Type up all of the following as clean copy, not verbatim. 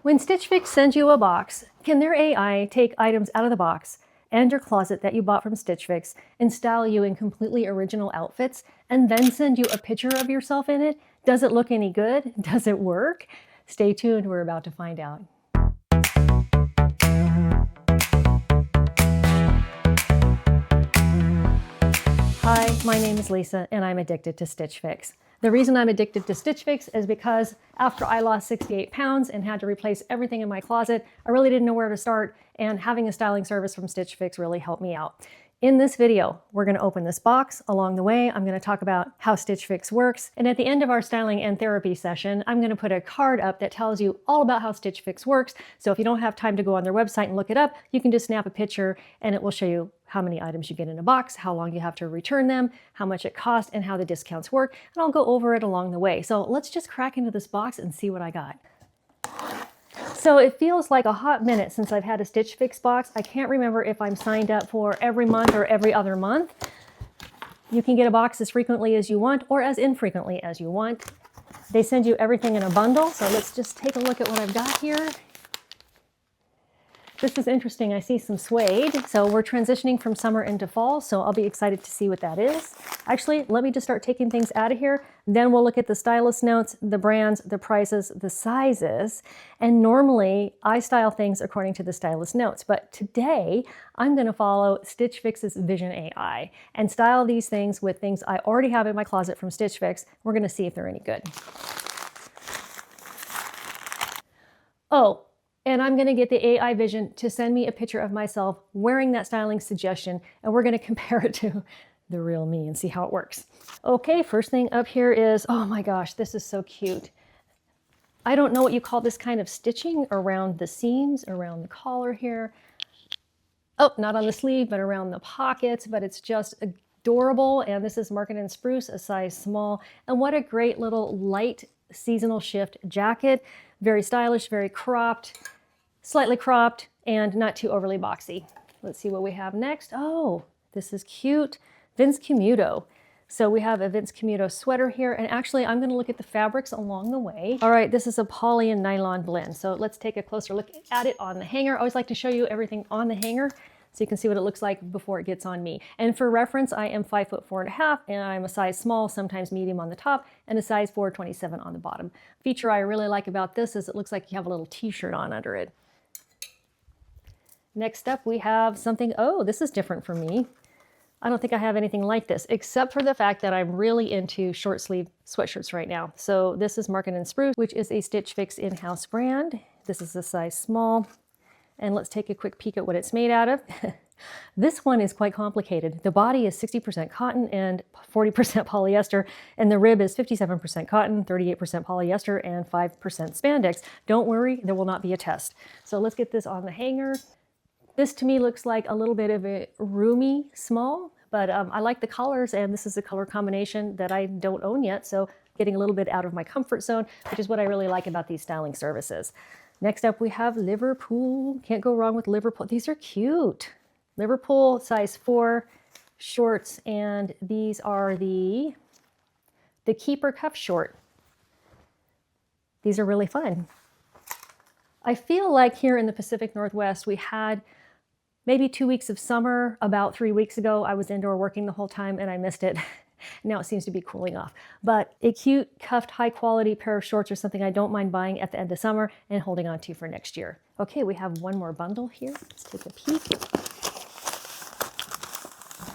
When Stitch Fix sends you a box, can their AI take items out of the box and your closet that you bought from Stitch Fix and style you in completely original outfits and then send you a picture of yourself in it? Does it look any good? Does it work? Stay tuned, we're about to find out. Hi, my name is Lisa and I'm addicted to Stitch Fix. The reason I'm addicted to Stitch Fix is because after I lost 68 pounds and had to replace everything in my closet, I really didn't know where to start, and having a styling service from Stitch Fix really helped me out. In this video, we're going to open this box. Along the way, I'm going to talk about how Stitch Fix works. And at the end of our styling and therapy session, I'm going to put a card up that tells you all about how Stitch Fix works. So if you don't have time to go on their website and look it up, you can just snap a picture and it will show you how many items you get in a box, how long you have to return them, how much it costs, and how the discounts work. And I'll go over it along the way. So let's just crack into this box and see what I got. So it feels like a hot minute since I've had a Stitch Fix box. I can't remember if I'm signed up for every month or every other month. You can get a box as frequently as you want or as infrequently as you want. They send you everything in a bundle. So let's just take a look at what I've got here. This is interesting. I see some suede. So we're transitioning from summer into fall. So I'll be excited to see what that is. Actually, let me just start taking things out of here. Then we'll look at the stylist notes, the brands, the prices, the sizes. And normally I style things according to the stylist notes. But today I'm going to follow Stitch Fix's Vision AI and style these things with things I already have in my closet from Stitch Fix. We're going to see if they're any good. Oh, and I'm going to get the AI Vision to send me a picture of myself wearing that styling suggestion, and we're going to compare it to the real me and see how it works. Okay, first thing up here is, oh my gosh, this is so cute. I don't know what you call this kind of stitching around the seams, around the collar here. Oh, not on the sleeve, but around the pockets, but it's just adorable. And this is marketed in Spruce, a size small. And what a great little light seasonal shift jacket. Very stylish, very cropped. Slightly cropped and not too overly boxy. Let's see what we have next. Oh, this is cute. Vince Camuto. So we have a Vince Camuto sweater here, and actually I'm going to look at the fabrics along the way. All right, this is a poly and nylon blend. So let's take a closer look at it on the hanger. I always like to show you everything on the hanger so you can see what it looks like before it gets on me. And for reference, I am 5'4.5", and I'm a size small, sometimes medium on the top, and a size 4'27" on the bottom. Feature I really like about this is it looks like you have a little t-shirt on under it. Next up, we have something, oh, this is different for me. I don't think I have anything like this, except for the fact that I'm really into short sleeve sweatshirts right now. So this is marketed in Spruce, which is a Stitch Fix in-house brand. This is a size small. And let's take a quick peek at what it's made out of. This one is quite complicated. The body is 60% cotton and 40% polyester, and the rib is 57% cotton, 38% polyester, and 5% spandex. Don't worry, there will not be a test. So let's get this on the hanger. This to me looks like a little bit of a roomy small, but I like the colors, and this is a color combination that I don't own yet, so getting a little bit out of my comfort zone, which is what I really like about these styling services. Next up, we have Liverpool. Can't go wrong with Liverpool. These are cute. Liverpool size 4 shorts, and these are the Keeper Cuff short. These are really fun. I feel like here in the Pacific Northwest, we had maybe 2 weeks of summer. About 3 weeks ago, I was indoor working the whole time and I missed it. Now it seems to be cooling off. But a cute, cuffed, high-quality pair of shorts are something I don't mind buying at the end of summer and holding on to for next year. Okay, we have one more bundle here. Let's take a peek.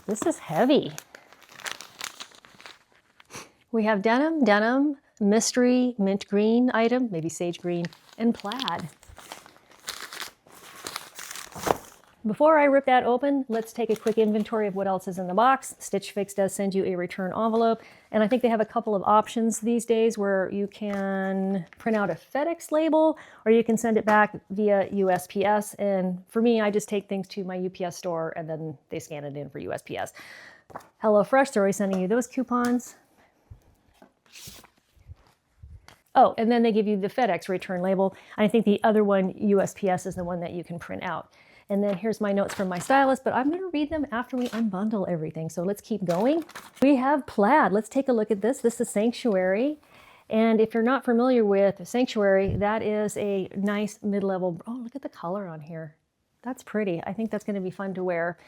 This is heavy. We have denim, mystery, mint green item, maybe sage green, and plaid. Before I rip that open, let's take a quick inventory of what else is in the box. Stitch Fix does send you a return envelope, and I think they have a couple of options these days where you can print out a FedEx label or you can send it back via USPS. And for me, I just take things to my UPS store and then they scan it in for USPS. HelloFresh, they're always sending you those coupons. Oh, and then they give you the FedEx return label. I think the other one, USPS, is the one that you can print out. And then here's my notes from my stylist, but I'm going to read them after we unbundle everything. So let's keep going. We have plaid. Let's take a look at this. This is Sanctuary. And if you're not familiar with Sanctuary, that is a nice mid-level. Oh, look at the color on here. That's pretty. I think that's going to be fun to wear.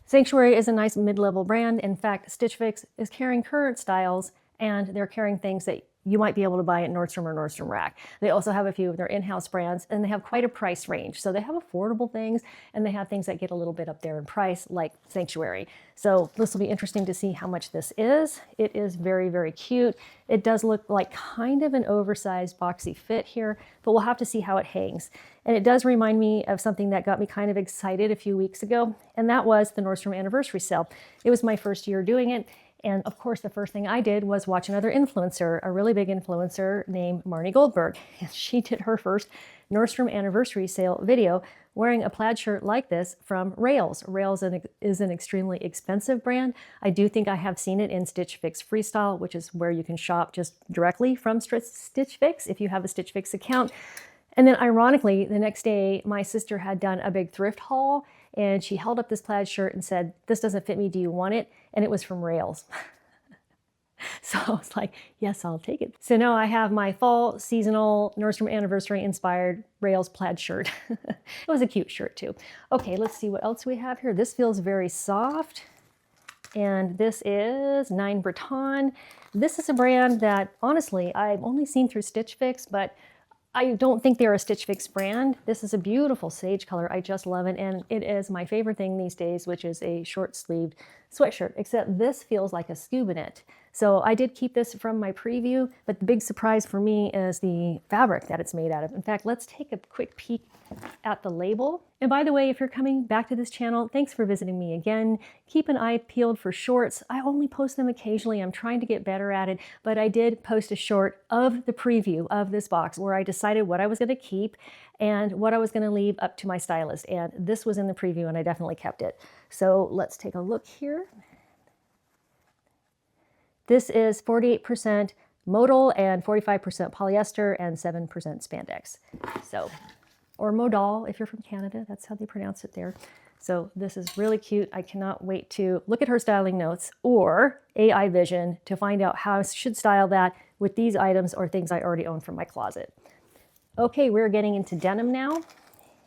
Sanctuary is a nice mid-level brand. In fact, Stitch Fix is carrying current styles, and they're carrying things that you might be able to buy at Nordstrom or Nordstrom Rack. They also have a few of their in-house brands, and they have quite a price range. So they have affordable things, and they have things that get a little bit up there in price, like Sanctuary. So this will be interesting to see how much this is. It is very, very cute. It does look like kind of an oversized boxy fit here, but we'll have to see how it hangs. And it does remind me of something that got me kind of excited a few weeks ago, and that was the Nordstrom anniversary sale. It was my first year doing it. And of course, the first thing I did was watch another influencer, a really big influencer named Marnie Goldberg. And she did her first Nordstrom anniversary sale video wearing a plaid shirt like this from Rails. Rails is an extremely expensive brand. I do think I have seen it in Stitch Fix Freestyle, which is where you can shop just directly from Stitch Fix if you have a Stitch Fix account. And then ironically, the next day, my sister had done a big thrift haul, and she held up this plaid shirt and said, "This doesn't fit me, do you want it?" And it was from Rails. So I was like, yes, I'll take it. So now I have my fall seasonal Nordstrom anniversary inspired Rails plaid shirt. It was a cute shirt too. Okay, let's see what else we have here. This feels very soft. And this is 9 Breton. This is a brand that honestly, I've only seen through Stitch Fix, but I don't think they're a Stitch Fix brand. This is a beautiful sage color. I just love it. And it is my favorite thing these days, which is a short-sleeved sweatshirt, except this feels like a scuba knit. So I did keep this from my preview, but the big surprise for me is the fabric that it's made out of. In fact, let's take a quick peek at the label. And by the way, if you're coming back to this channel, thanks for visiting me again. Keep an eye peeled for shorts. I only post them occasionally. I'm trying to get better at it, but I did post a short of the preview of this box where I decided what I was going to keep and what I was going to leave up to my stylist. And this was in the preview, and I definitely kept it. So let's take a look here. This is 48% modal and 45% polyester and 7% spandex. So, or modal if you're from Canada, that's how they pronounce it there. So this is really cute. I cannot wait to look at her styling notes or AI Vision to find out how I should style that with these items or things I already own from my closet. Okay, we're getting into denim now.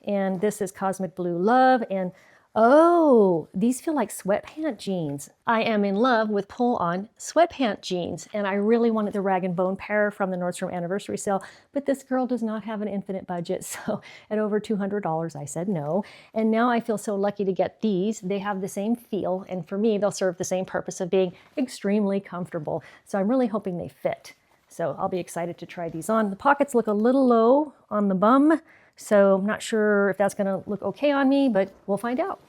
And this is Cosmic Blue Love. And oh, these feel like sweatpant jeans. I am in love with pull-on sweatpant jeans, and I really wanted the rag and bone pair from the Nordstrom anniversary sale, but this girl does not have an infinite budget, so at over $200, I said no. And now I feel so lucky to get these. They have the same feel, and for me, they'll serve the same purpose of being extremely comfortable. So I'm really hoping they fit. So I'll be excited to try these on. The pockets look a little low on the bum, so I'm not sure if that's gonna look okay on me, but we'll find out.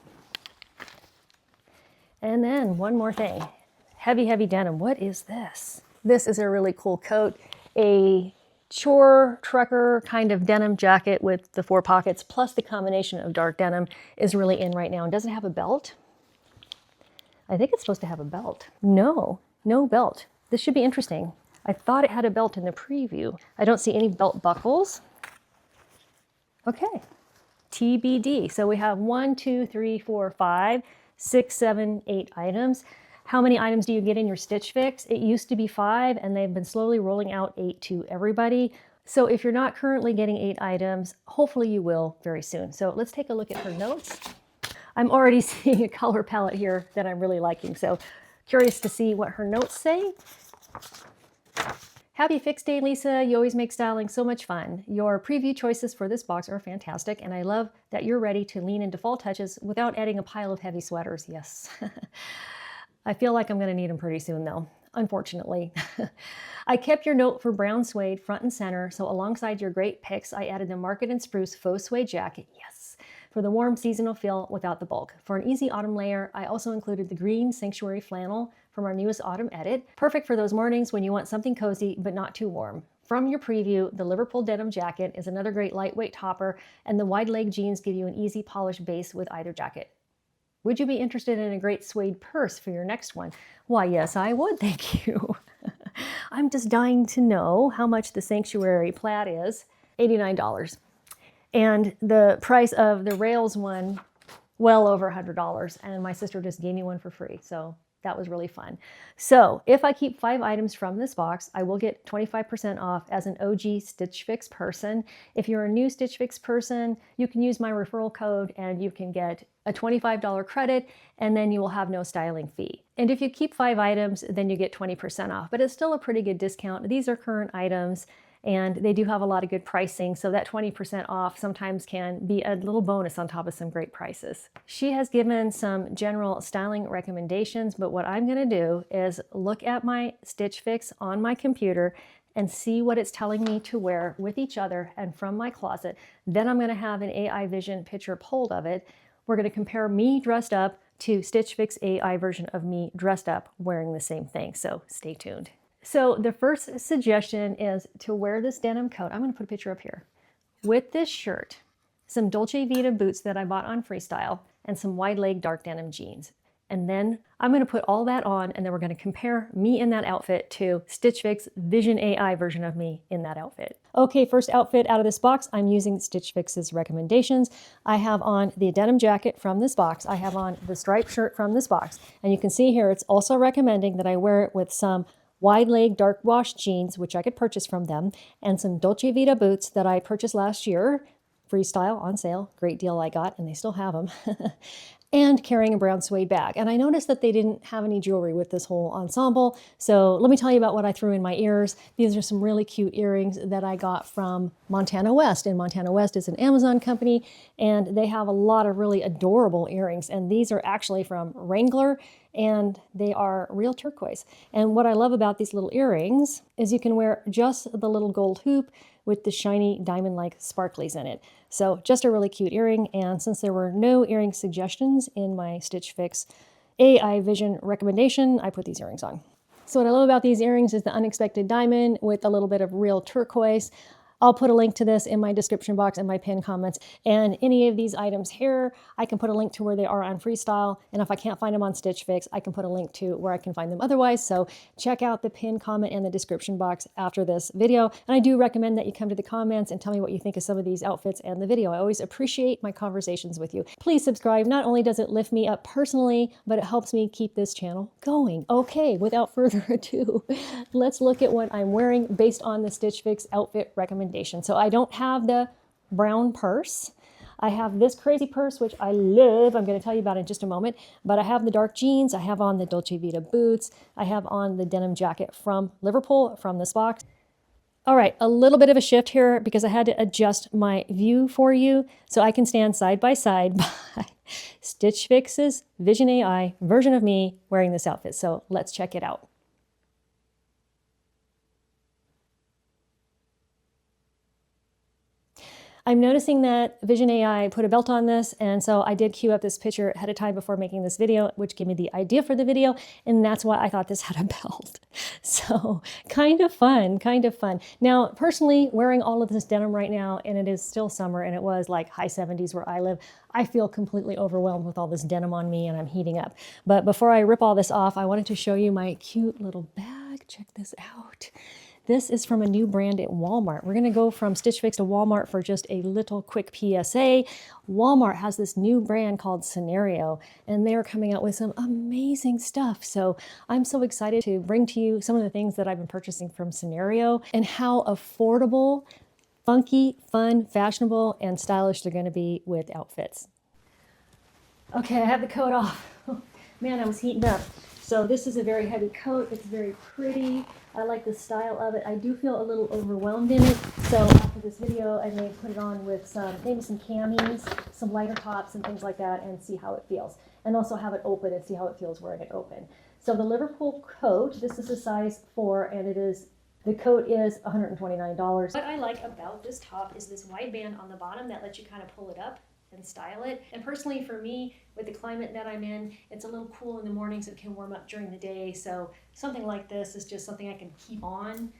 And then one more thing, heavy, heavy denim. What is this? This is a really cool coat, a chore trucker kind of denim jacket with the 4 pockets, plus the combination of dark denim is really in right now. And does it have a belt? I think it's supposed to have a belt. No, no belt. This should be interesting. I thought it had a belt in the preview. I don't see any belt buckles. Okay, TBD. So we have 1, 2, 3, 4, 5, 6, 7, 8 items. How many items do you get in your Stitch Fix? It used to be 5, and they've been slowly rolling out 8 to everybody. So if you're not currently getting 8 items, hopefully you will very soon. So let's take a look at her notes. I'm already seeing a color palette here that I'm really liking. So curious to see what her notes say. Happy Fix Day, Lisa. You always make styling so much fun. Your preview choices for this box are fantastic, and I love that you're ready to lean into fall touches without adding a pile of heavy sweaters. Yes. I feel like I'm going to need them pretty soon, though, unfortunately. I kept your note for brown suede front and center, so alongside your great picks, I added the Market and Spruce Faux Suede jacket. Yes. For the warm seasonal feel without the bulk. For an easy autumn layer, I also included the green Sanctuary flannel from our newest autumn edit. Perfect for those mornings when you want something cozy but not too warm. From your preview, the Liverpool denim jacket is another great lightweight topper, and the wide leg jeans give you an easy polished base with either jacket. Would you be interested in a great suede purse for your next one? Why, yes, I would, thank you. I'm just dying to know how much the Sanctuary plaid is. $89. And the price of the Rails one, well over $100. And my sister just gave me one for free. So That was really fun. So if I keep 5 items from this box, I will get 25% off as an OG Stitch Fix person. If you're a new Stitch Fix person, you can use my referral code and you can get a $25 credit, and then you will have no styling fee. And if you keep 5 items, then you get 20% off, but it's still a pretty good discount. These are current items and they do have a lot of good pricing, so that 20% off sometimes can be a little bonus on top of some great prices. She has given some general styling recommendations, but what I'm going to do is look at my Stitch Fix on my computer and see what it's telling me to wear with each other and from my closet. Then I'm going to have an AI Vision picture pulled of it. We're going to compare me dressed up to Stitch Fix AI version of me dressed up wearing the same thing, so stay tuned. So the first suggestion is to wear this denim coat. I'm going to put a picture up here. With this shirt, some Dolce Vita boots that I bought on Freestyle, and some wide leg dark denim jeans. And then I'm going to put all that on, and then we're going to compare me in that outfit to Stitch Fix Vision AI version of me in that outfit. Okay, first outfit out of this box, I'm using Stitch Fix's recommendations. I have on the denim jacket from this box. I have on the striped shirt from this box. And you can see here, it's also recommending that I wear it with some wide leg dark wash jeans, which I could purchase from them, and some Dolce Vita boots that I purchased last year, Freestyle on sale, great deal I got, and they still have them, and carrying a brown suede bag. And I noticed that they didn't have any jewelry with this whole ensemble, so let me tell you about what I threw in my ears. These are some really cute earrings that I got from Montana West, and Montana West is an Amazon company, and they have a lot of really adorable earrings, and these are actually from Wrangler, and they are real turquoise. And what I love about these little earrings is you can wear just the little gold hoop with the shiny diamond-like sparklies in it. So just a really cute earring, and since there were no earring suggestions in my Stitch Fix AI Vision recommendation, I put these earrings on. So what I love about these earrings is the unexpected diamond with a little bit of real turquoise. I'll put a link to this in my description box and my pinned comments. And any of these items here, I can put a link to where they are on Freestyle. And if I can't find them on Stitch Fix, I can put a link to where I can find them otherwise. So check out the pinned comment and the description box after this video. And I do recommend that you come to the comments and tell me what you think of some of these outfits and the video. I always appreciate my conversations with you. Please subscribe. Not only does it lift me up personally, but it helps me keep this channel going. Okay, without further ado, let's look at what I'm wearing based on the Stitch Fix outfit recommendation. So I don't have the brown purse. I have this crazy purse, which I love. I'm going to tell you about it in just a moment. But I have the dark jeans. I have on the Dolce Vita boots. I have on the denim jacket from Liverpool from this box. All right, a little bit of a shift here because I had to adjust my view for you so I can stand side by side by Stitch Fix's Vision AI version of me wearing this outfit. So let's check it out. I'm noticing that Vision AI put a belt on this, and so I did queue up this picture ahead of time before making this video, which gave me the idea for the video, and that's why I thought this had a belt. So kind of fun, kind of fun. Now, personally, wearing all of this denim right now, and it is still summer, and it was like high 70s where I live, I feel completely overwhelmed with all this denim on me, and I'm heating up. But before I rip all this off, I wanted to show you my cute little bag. Check this out. This is from a new brand at Walmart. We're gonna go from Stitch Fix to Walmart for just a little quick PSA. Walmart has this new brand called Scenario, and they're coming out with some amazing stuff. So I'm so excited to bring to you some of the things that I've been purchasing from Scenario and how affordable, funky, fun, fashionable, and stylish they're gonna be with outfits. Okay, I have the coat off. Man, I was heating up. So this is a very heavy coat. It's very pretty. I like the style of it. I do feel a little overwhelmed in it. So after this video, I may put it on with maybe some camis, some lighter tops and things like that and see how it feels. And also have it open and see how it feels wearing it open. So the Liverpool coat, this is a size 4 and the coat is $129. What I like about this top is this wide band on the bottom that lets you kind of pull it up and style it. And personally for me, with the climate that I'm in, it's a little cool in the mornings. It can warm up during the day. So something like this is just something I can keep on.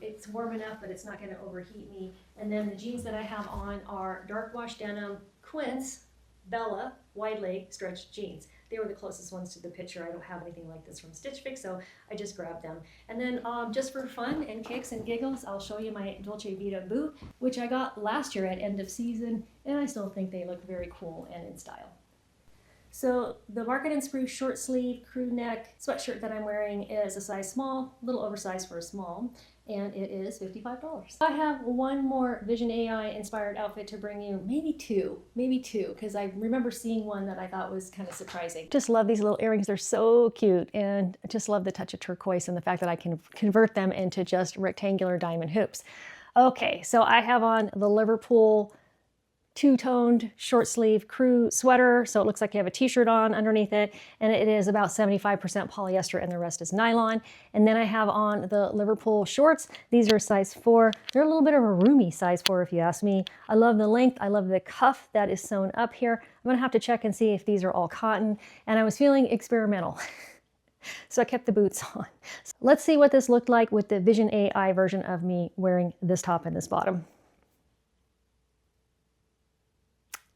It's warm enough, but it's not going to overheat me. And then the jeans that I have on are dark wash denim Quince Bella wide leg stretch jeans. They were the closest ones to the picture. I don't have anything like this from Stitch Fix, so I just grabbed them. And then just for fun and kicks and giggles, I'll show you my Dolce Vita boot, which I got last year at end of season, and I still think they look very cool and in style. So the Market & Spruce short sleeve crew neck sweatshirt that I'm wearing is a size small, a little oversized for a small, and it is $55. I have one more Vision AI inspired outfit to bring you, maybe two, because I remember seeing one that I thought was kind of surprising. Just love these little earrings, they're so cute, and I just love the touch of turquoise and the fact that I can convert them into just rectangular diamond hoops. Okay, so I have on the Liverpool two-toned short sleeve crew sweater, so it looks like you have a t-shirt on underneath it, and it is about 75% polyester and the rest is nylon. And then I have on the Liverpool shorts. These are size 4. They're a little bit of a roomy size 4 if you ask me. I love the length, I love the cuff that is sewn up here. I'm gonna have to check and see if these are all cotton, and I was feeling experimental. So I kept the boots on. So let's see what this looked like with the Vision AI version of me wearing this top and this bottom.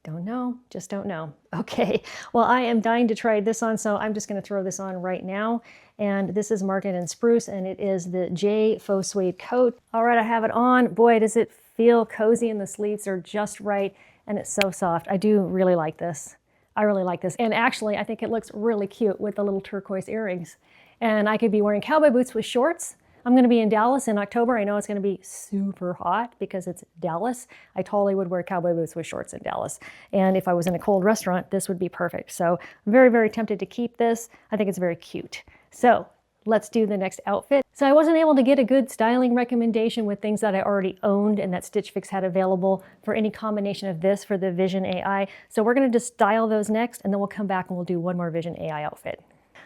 Don't know, just don't know. Okay, well, I am dying to try this on, so I'm just gonna throw this on right now. And this is Market & Spruce, and it is the Jaye Faux Suede coat. All right, I have it on. Boy, does it feel cozy, and the sleeves are just right, and it's so soft. I do really like this. I really like this. And actually, I think it looks really cute with the little turquoise earrings. And I could be wearing cowboy boots with shorts. I'm gonna be in Dallas in October. I know it's gonna be super hot because it's Dallas. I totally would wear cowboy boots with shorts in Dallas. And if I was in a cold restaurant, this would be perfect. So I'm very, very tempted to keep this. I think it's very cute. So let's do the next outfit. So I wasn't able to get a good styling recommendation with things that I already owned and that Stitch Fix had available for any combination of this for the Vision AI. So we're gonna just style those next, and then we'll come back and we'll do one more Vision AI outfit.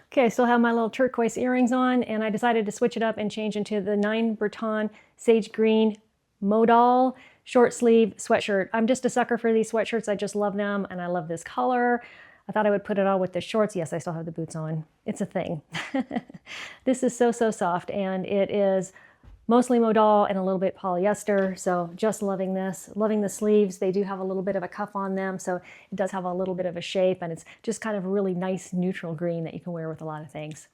Okay, I still have my little turquoise earrings on, and I decided to switch it up and change into the 9 Breton Sage Green Modal short sleeve sweatshirt. I'm just a sucker for these sweatshirts. I just love them, and I love this color. I thought I would put it on with the shorts. Yes, I still have the boots on. It's a thing. This is so, so soft, and it is mostly modal and a little bit polyester, so just loving this. Loving the sleeves. They do have a little bit of a cuff on them, so it does have a little bit of a shape, and it's just kind of a really nice neutral green that you can wear with a lot of things.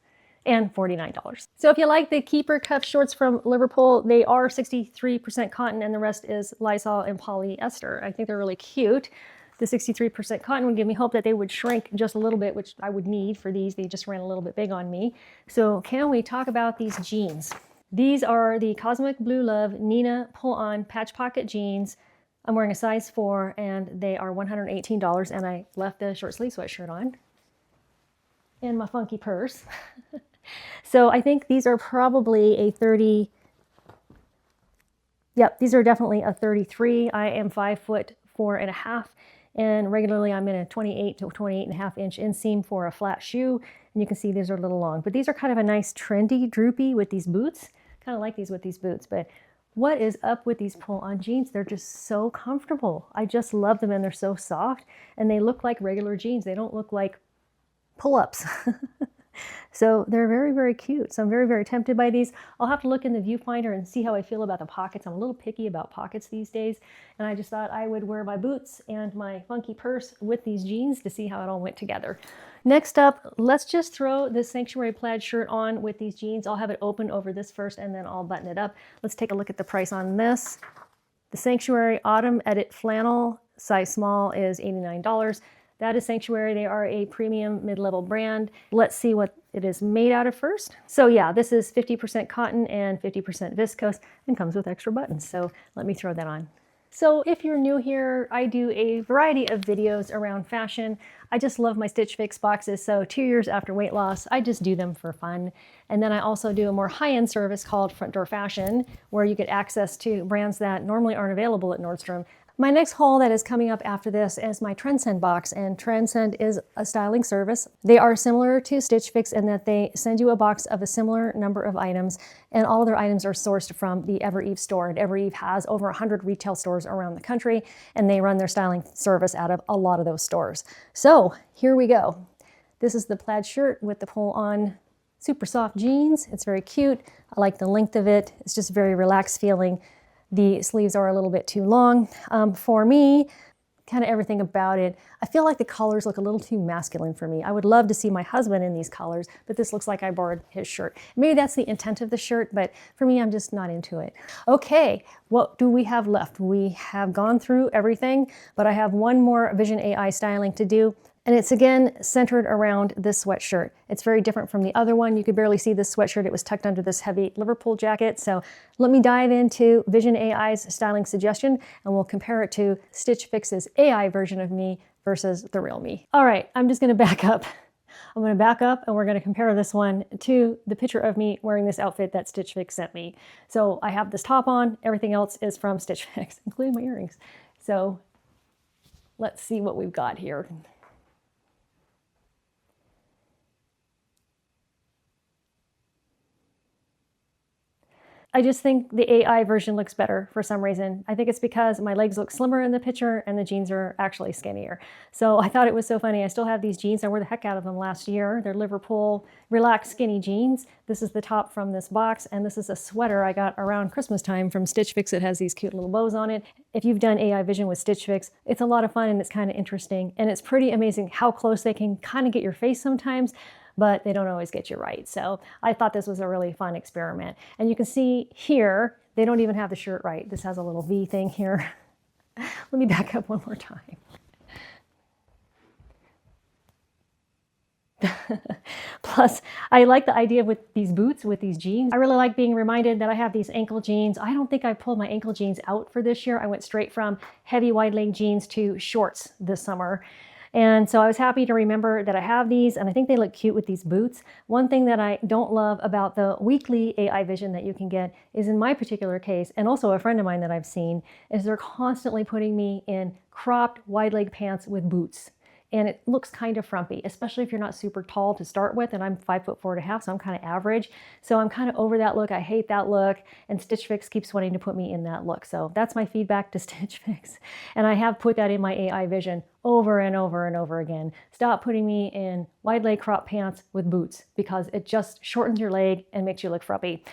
And $49. So if you like the keeper cuff shorts from Liverpool, they are 63% cotton and the rest is Lysol and polyester. I think they're really cute. The 63% cotton would give me hope that they would shrink just a little bit, which I would need for these. They just ran a little bit big on me. So can we talk about these jeans? These are the Cosmic Blue Love Nina pull-on patch pocket jeans. I'm wearing a size 4 and they are $118, and I left the short sleeve sweatshirt on and my funky purse. So I think these are probably a 30. Yep, these are definitely a 33. I am 5'4.5", and regularly I'm in a 28 to 28.5 inch inseam for a flat shoe. And you can see these are a little long, but these are kind of a nice trendy droopy with these boots. Kind of like these with these boots, but what is up with these pull-on jeans? They're just so comfortable. I just love them, and they're so soft, and they look like regular jeans. They don't look like pull-ups. So they're very, very cute. So I'm very, very tempted by these. I'll have to look in the viewfinder and see how I feel about the pockets. I'm a little picky about pockets these days, and I just thought I would wear my boots and my funky purse with these jeans to see how it all went together. Next up, let's just throw this Sanctuary plaid shirt on with these jeans. I'll have it open over this first, and then I'll button it up. Let's take a look at the price on this. The Sanctuary Autumn Edit Flannel, size small, is $89. That is Sanctuary. They are a premium mid-level brand. Let's see what it is made out of first. So yeah, this is 50% cotton and 50% viscose and comes with extra buttons. So let me throw that on. So if you're new here, I do a variety of videos around fashion. I just love my Stitch Fix boxes. So 2 years after weight loss, I just do them for fun. And then I also do a more high-end service called Front Door Fashion, where you get access to brands that normally aren't available at Nordstrom. My next haul that is coming up after this is my Trendsend box, and Trendsend is a styling service. They are similar to Stitch Fix in that they send you a box of a similar number of items, and all of their items are sourced from the Evereve store. And Evereve has over 100 retail stores around the country, and they run their styling service out of a lot of those stores. So here we go. This is the plaid shirt with the pull-on super soft jeans. It's very cute. I like the length of it. It's just very relaxed feeling. The sleeves are a little bit too long for me. Kind of everything about it. I feel like the colors look a little too masculine for me. I would love to see my husband in these colors, but this looks like I borrowed his shirt. Maybe that's the intent of the shirt, but for me, I'm just not into it. Okay, what do we have left? We have gone through everything, but I have one more Vision AI styling to do. And it's again centered around this sweatshirt. It's very different from the other one. You could barely see this sweatshirt. It was tucked under this heavy Liverpool jacket. So let me dive into Vision AI's styling suggestion, and we'll compare it to Stitch Fix's AI version of me versus the real me. All right, I'm just gonna back up. I'm gonna back up and we're gonna compare this one to the picture of me wearing this outfit that Stitch Fix sent me. So I have this top on, everything else is from Stitch Fix, including my earrings. So let's see what we've got here. I just think the AI version looks better for some reason. I think it's because my legs look slimmer in the picture and the jeans are actually skinnier. So I thought it was so funny. I still have these jeans. I wore the heck out of them last year. They're Liverpool relaxed skinny jeans. This is the top from this box, and this is a sweater I got around Christmas time from Stitch Fix. It has these cute little bows on it. If you've done AI vision with Stitch Fix, it's a lot of fun and it's kind of interesting. And it's pretty amazing how close they can kind of get your face sometimes, but they don't always get you right. So I thought this was a really fun experiment. And you can see here, they don't even have the shirt right. This has a little V thing here. Let me back up one more time. Plus, I like the idea with these boots, with these jeans. I really like being reminded that I have these ankle jeans. I don't think I pulled my ankle jeans out for this year. I went straight from heavy wide leg jeans to shorts this summer. And so I was happy to remember that I have these, and I think they look cute with these boots. One thing that I don't love about the weekly AI vision that you can get is, in my particular case, and also a friend of mine that I've seen, is they're constantly putting me in cropped wide leg pants with boots. And it looks kind of frumpy, especially if you're not super tall to start with, and I'm 5'4.5", so I'm kind of average. So I'm kind of over that look. I hate that look, and Stitch Fix keeps wanting to put me in that look. So that's my feedback to Stitch Fix. And I have put that in my AI vision over and over and over again. Stop putting me in wide leg crop pants with boots, because it just shortens your leg and makes you look frumpy.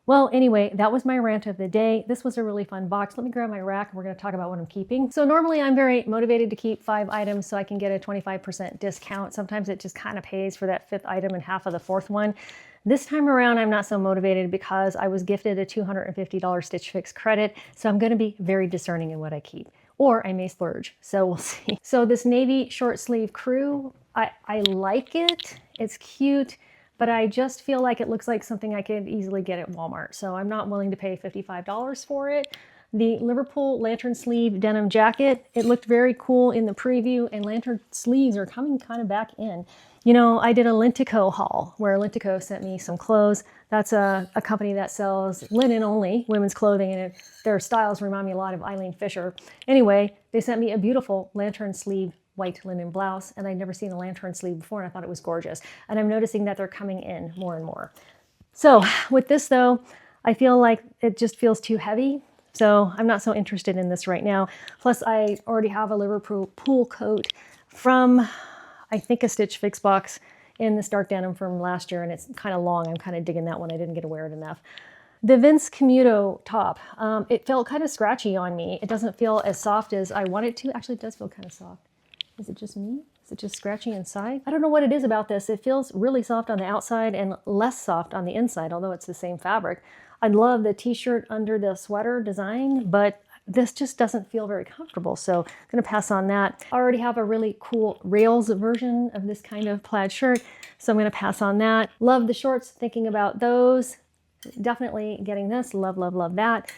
Well, anyway, that was my rant of the day. This was a really fun box. Let me grab my rack and we're gonna talk about what I'm keeping. So normally I'm very motivated to keep 5 items so I can get a 25% discount. Sometimes it just kind of pays for that 5th item and half of the 4th one. This time around, I'm not so motivated because I was gifted a $250 Stitch Fix credit. So I'm gonna be very discerning in what I keep. Or I may splurge, so we'll see. So this navy short sleeve crew, I like it. It's cute, but I just feel like it looks like something I could easily get at Walmart. So I'm not willing to pay $55 for it. The Liverpool lantern sleeve denim jacket, it looked very cool in the preview, and lantern sleeves are coming kind of back in. You know, I did a Lentico haul where Lentico sent me some clothes. That's a company that sells linen only, women's clothing, and their styles remind me a lot of Eileen Fisher. Anyway, they sent me a beautiful lantern sleeve white linen blouse, and I'd never seen a lantern sleeve before, and I thought it was gorgeous. And I'm noticing that they're coming in more and more. So with this though, I feel like it just feels too heavy. So I'm not so interested in this right now. Plus I already have a Liverpool coat from, I think, a Stitch Fix box in this dark denim from last year, and it's kind of long. I'm kind of digging that one. I didn't get to wear it enough. The Vince Commuto top, it felt kind of scratchy on me. It doesn't feel as soft as I want it to. Actually, it does feel kind of soft. Is it just me? Is it just scratchy inside? I don't know what it is about this. It feels really soft on the outside and less soft on the inside, although it's the same fabric. I love the t-shirt under the sweater design, but this just doesn't feel very comfortable. So I'm gonna pass on that. I already have a really cool rails version of this kind of plaid shirt, so I'm gonna pass on that. Love the shorts, thinking about those. Definitely getting this, love, love, love that.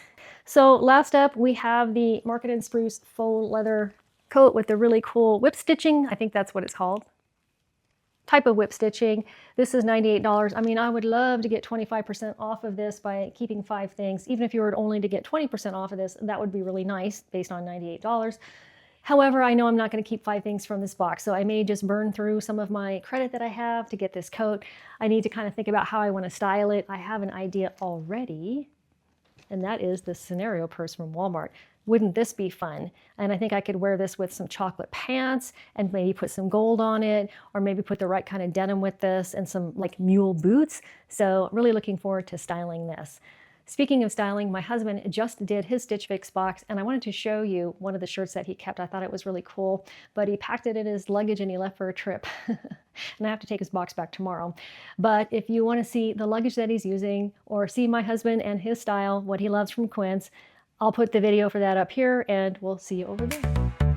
So last up, we have the Market & Spruce faux leather coat with the really cool whip stitching. I think that's what it's called. Type of whip stitching. This is $98. I mean, I would love to get 25% off of this by keeping 5 things. Even if you were only to get 20% off of this, that would be really nice based on $98. However, I know I'm not going to keep 5 things from this box, so I may just burn through some of my credit that I have to get this coat. I need to kind of think about how I want to style it. I have an idea already, and that is the scenario purse from Walmart. Wouldn't this be fun? And I think I could wear this with some chocolate pants and maybe put some gold on it, or maybe put the right kind of denim with this and some like mule boots. So really looking forward to styling this. Speaking of styling, my husband just did his Stitch Fix box, and I wanted to show you one of the shirts that he kept. I thought it was really cool, but he packed it in his luggage and he left for a trip. And I have to take his box back tomorrow. But if you want to see the luggage that he's using, or see my husband and his style, what he loves from Quince, I'll put the video for that up here, and we'll see you over there.